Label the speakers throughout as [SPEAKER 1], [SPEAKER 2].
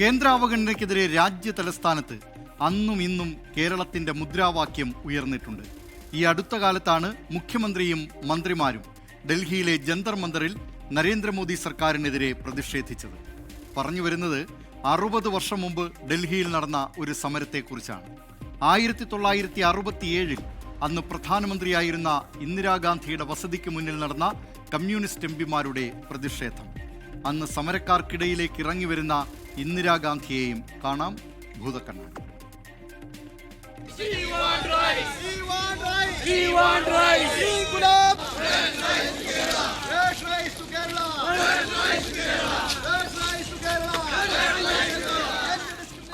[SPEAKER 1] കേന്ദ്രാവഗണനയ്ക്കെതിരെ രാജ്യ തലസ്ഥാനത്ത് അന്നും ഇന്നും കേരളത്തിന്റെ മുദ്രാവാക്യം ഉയർന്നിട്ടുണ്ട്. ഈ അടുത്ത കാലത്താണ് മുഖ്യമന്ത്രിയും മന്ത്രിമാരും ഡൽഹിയിലെ ജന്തർ മന്ദറിൽ നരേന്ദ്രമോദി സർക്കാരിനെതിരെ പ്രതിഷേധിച്ചത്. പറഞ്ഞു വരുന്നത് 60 വർഷം മുമ്പ് ഡൽഹിയിൽ നടന്ന ഒരു സമരത്തെക്കുറിച്ചാണ്. 1967 അന്ന് പ്രധാനമന്ത്രിയായിരുന്ന ഇന്ദിരാഗാന്ധിയുടെ വസതിക്ക് മുന്നിൽ നടന്ന കമ്മ്യൂണിസ്റ്റ് എംപിമാരുടെ പ്രതിഷേധം. അന്ന് സമരക്കാർക്കിടയിലേക്ക് ഇറങ്ങി വരുന്ന ഇന്ദിരാഗാന്ധിയെയും കാണാം ഭൂതക്കണ്ണാടി.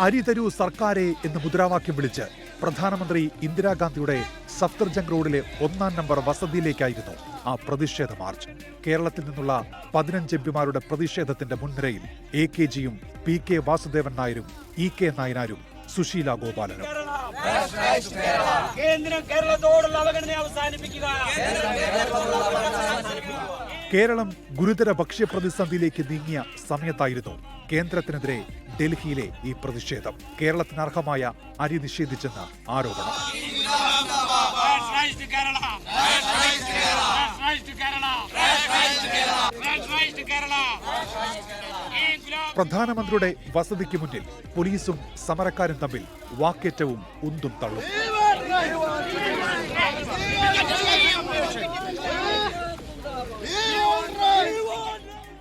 [SPEAKER 2] അരി തരൂ സർക്കാരെ എന്ന് മുദ്രാവാക്യം വിളിച്ച് പ്രധാനമന്ത്രി ഇന്ദിരാഗാന്ധിയുടെ സഫ്ദർജംഗ് റോഡിലെ 1-ാം നമ്പർ വസതിയിലേക്കായിരുന്നു ആ പ്രതിഷേധ മാർച്ച്. കേരളത്തിൽ നിന്നുള്ള 15 എംപിമാരുടെ പ്രതിഷേധത്തിന്റെ മുൻനിരയിൽ AKGയും PK വാസുദേവൻ നായരും EK നായനാരും സുശീല ഗോപാലനും. കേരളം ഗുരുതര ഭക്ഷ്യപ്രതിസന്ധിയിലേക്ക് നീങ്ങിയ സമയത്തായിരുന്നു കേന്ദ്രത്തിനെതിരെ ഡൽഹിയിലെ ഈ പ്രതിഷേധം. കേരളത്തിന് അർഹമായ അരി നിഷേധിച്ചെന്ന് ആരോപണം. പ്രധാനമന്ത്രിയുടെ വസതിക്ക് മുന്നിൽ പോലീസും സമരക്കാരും തമ്മിൽ വാക്കേറ്റവും ഉന്തും തള്ളും.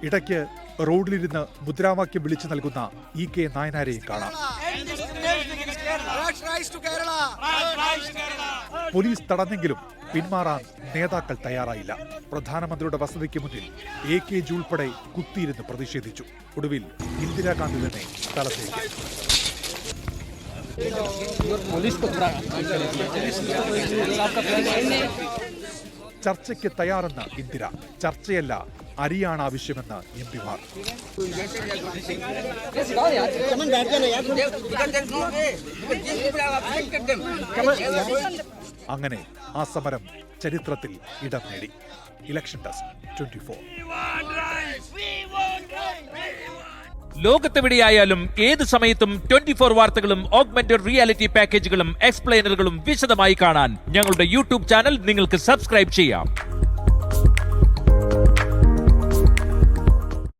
[SPEAKER 2] ഇടയ്ക്ക് റോഡിലിരുന്ന് മുദ്രാവാക്യം വിളിച്ചു നൽകുന്ന EK നായനാരെയും കാണാം. പോലീസ് തടഞ്ഞെങ്കിലും പിന്മാറാൻ നേതാക്കൾ തയ്യാറായില്ല. പ്രധാനമന്ത്രിയുടെ വസതിക്ക് മുന്നിൽ AKG ഉൾപ്പെടെ കുത്തിയിരുന്ന് പ്രതിഷേധിച്ചു. ഒടുവിൽ ഇന്ദിരാഗാന്ധി തന്നെ സ്ഥലത്തേക്ക്. ചർച്ചയ്ക്ക് തയ്യാറെന്ന ഇന്ദിര. ചർച്ചയല്ല, അരിയാണ് ആവശ്യമെന്ന് എംപിമാർ. അങ്ങനെ ആ സമരം ചരിത്രത്തിൽ ഇടം നേടി. Election desk 24.
[SPEAKER 3] ലോകത്തെവിടെയായാലും ഏത് സമയത്തും 24 വാർത്തകളും ഓഗ്മെന്റഡ് റിയാലിറ്റി പാക്കേജുകളും എക്സ്പ്ലെയിനറുകളും വിശദമായി കാണാൻ ഞങ്ങളുടെ YouTube ചാനൽ നിങ്ങൾക്ക് സബ്സ്ക്രൈബ് ചെയ്യാം.